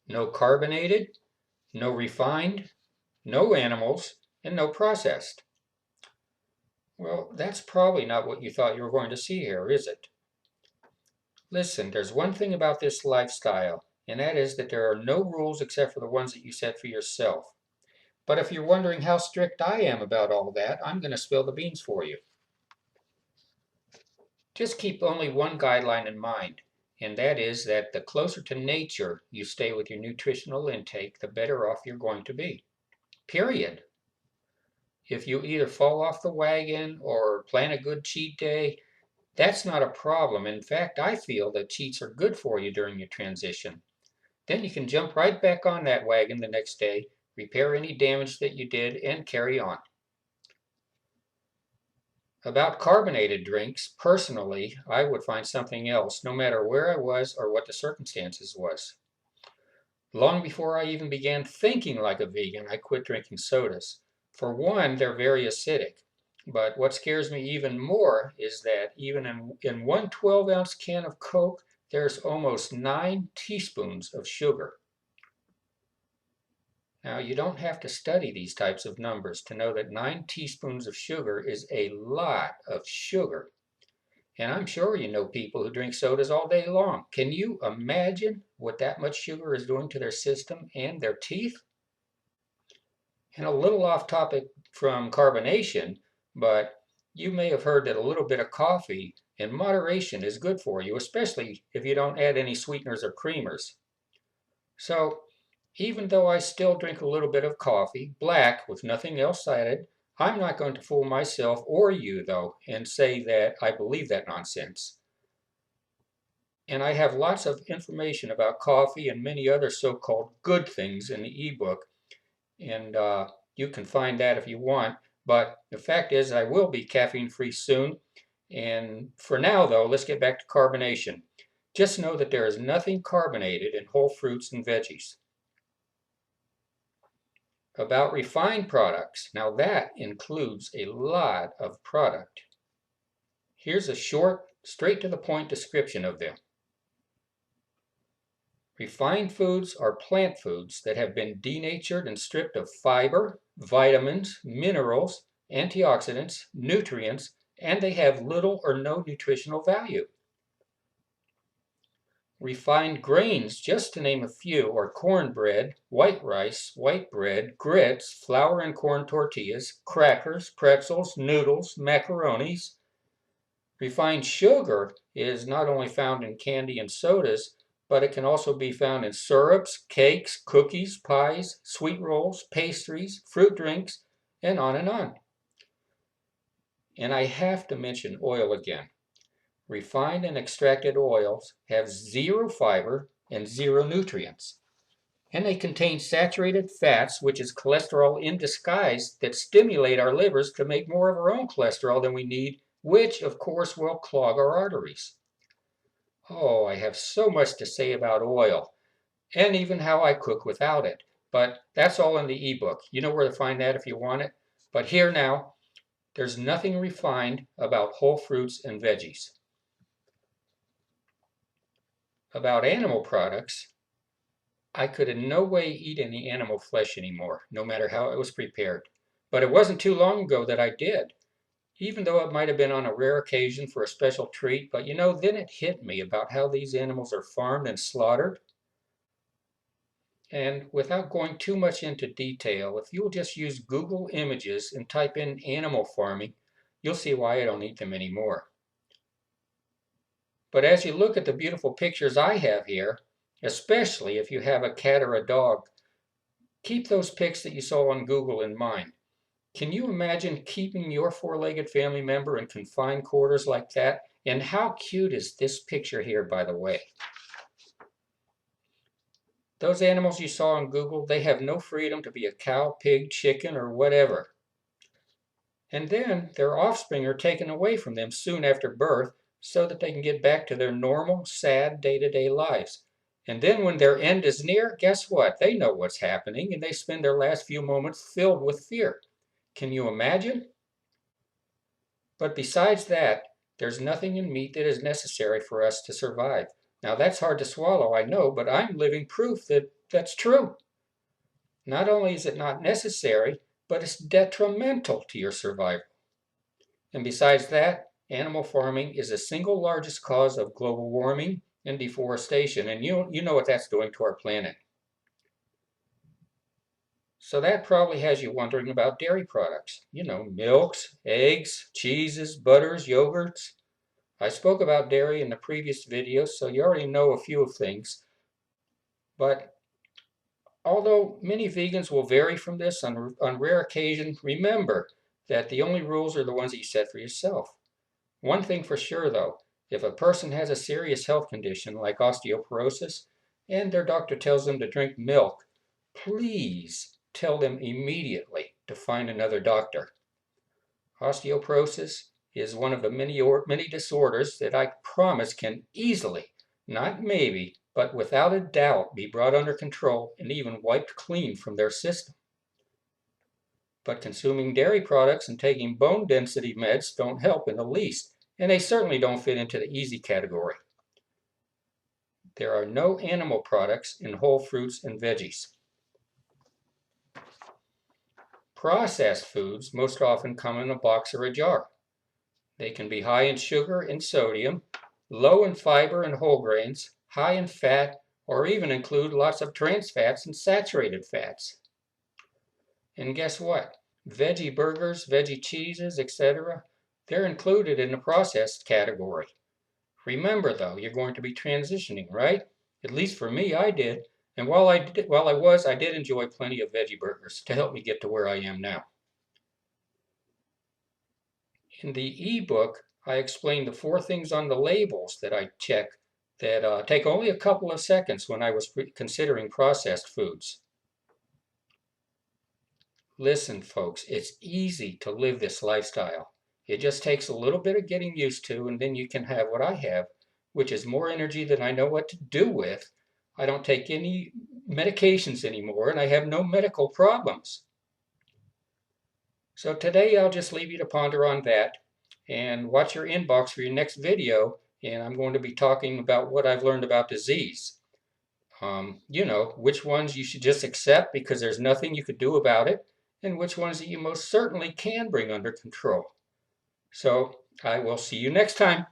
No carbonated, no refined, no animals, and no processed. Well, that's probably not what you thought you were going to see here, is it? Listen, there's one thing about this lifestyle, and that is that there are no rules except for the ones that you set for yourself. But if you're wondering how strict I am about all that, I'm going to spill the beans for you. Just keep only one guideline in mind, and that is that the closer to nature you stay with your nutritional intake, the better off you're going to be. Period. If you either fall off the wagon or plan a good cheat day, that's not a problem. In fact, I feel that cheats are good for you during your transition. Then you can jump right back on that wagon the next day, repair any damage that you did, and carry on. About carbonated drinks, personally, I would find something else, no matter where I was or what the circumstances was. Long before I even began thinking like a vegan, I quit drinking sodas. For one, they're very acidic. But what scares me even more is that even in one 12-ounce can of Coke, there's almost 9 teaspoons of sugar. Now, you don't have to study these types of numbers to know that 9 teaspoons of sugar is a lot of sugar. And I'm sure you know people who drink sodas all day long. Can you imagine what that much sugar is doing to their system and their teeth? And a little off topic from carbonation, but you may have heard that a little bit of coffee in moderation is good for you, especially if you don't add any sweeteners or creamers. So, even though I still drink a little bit of coffee, black with nothing else added, I'm not going to fool myself or you, though, and say that I believe that nonsense. And I have lots of information about coffee and many other so-called good things in the ebook, and you can find that if you want. But the fact is, I will be caffeine-free soon. And for now, though, let's get back to carbonation. Just know that there is nothing carbonated in whole fruits and veggies. About refined products, now that includes a lot of product. Here's a short, straight to the point description of them. Refined foods are plant foods that have been denatured and stripped of fiber, vitamins, minerals, antioxidants, nutrients, and they have little or no nutritional value. Refined grains, just to name a few, are cornbread, white rice, white bread, grits, flour and corn tortillas, crackers, pretzels, noodles, macaronis. Refined sugar is not only found in candy and sodas, but it can also be found in syrups, cakes, cookies, pies, sweet rolls, pastries, fruit drinks, and on and on. And I have to mention oil again. Refined and extracted oils have zero fiber and zero nutrients. And they contain saturated fats, which is cholesterol in disguise, that stimulate our livers to make more of our own cholesterol than we need, which of course will clog our arteries. Oh, I have so much to say about oil, and even how I cook without it. But that's all in the ebook. You know where to find that if you want it. But here now, there's nothing refined about whole fruits and veggies. About animal products, I could in no way eat any animal flesh anymore, no matter how it was prepared. But it wasn't too long ago that I did, even though it might have been on a rare occasion for a special treat. But then it hit me about how these animals are farmed and slaughtered. And without going too much into detail, if you'll just use Google Images and type in animal farming, you'll see why I don't eat them anymore. But as you look at the beautiful pictures I have here, especially if you have a cat or a dog, keep those pics that you saw on Google in mind. Can you imagine keeping your four-legged family member in confined quarters like that? And how cute is this picture here, by the way? Those animals you saw on Google, they have no freedom to be a cow, pig, chicken, or whatever. And then their offspring are taken away from them soon after birth so that they can get back to their normal, sad, day-to-day lives. And then when their end is near, guess what? They know what's happening, and they spend their last few moments filled with fear. Can you imagine? But besides that, there's nothing in meat that is necessary for us to survive. Now that's hard to swallow, I know, but I'm living proof that that's true. Not only is it not necessary, but it's detrimental to your survival. And besides that, animal farming is the single largest cause of global warming and deforestation, and you know what that's doing to our planet. So that probably has you wondering about dairy products. You know, milks, eggs, cheeses, butters, yogurts. I spoke about dairy in the previous video, so you already know a few of things. But although many vegans will vary from this on rare occasion, remember that the only rules are the ones that you set for yourself. One thing for sure though, if a person has a serious health condition like osteoporosis and their doctor tells them to drink milk, please tell them immediately to find another doctor. Osteoporosis is one of the many disorders that I promise can easily, not maybe, but without a doubt be brought under control and even wiped clean from their system. But consuming dairy products and taking bone density meds don't help in the least, and they certainly don't fit into the easy category. There are no animal products in whole fruits and veggies. Processed foods most often come in a box or a jar. They can be high in sugar and sodium, low in fiber and whole grains, high in fat, or even include lots of trans fats and saturated fats. And guess what? Veggie burgers, veggie cheeses, etc., they're included in the processed category. Remember though, you're going to be transitioning, right? At least for me, I did. And I did enjoy plenty of veggie burgers to help me get to where I am now. In the ebook, I explained the 4 things on the labels that I check that take only a couple of seconds when I was considering processed foods. Listen, folks, it's easy to live this lifestyle. It just takes a little bit of getting used to, and then you can have what I have, which is more energy than I know what to do with. I don't take any medications anymore, and I have no medical problems. So today I'll just leave you to ponder on that and watch your inbox for your next video, and I'm going to be talking about what I've learned about disease. You know, which ones you should just accept because there's nothing you could do about it, and which ones that you most certainly can bring under control. So I will see you next time.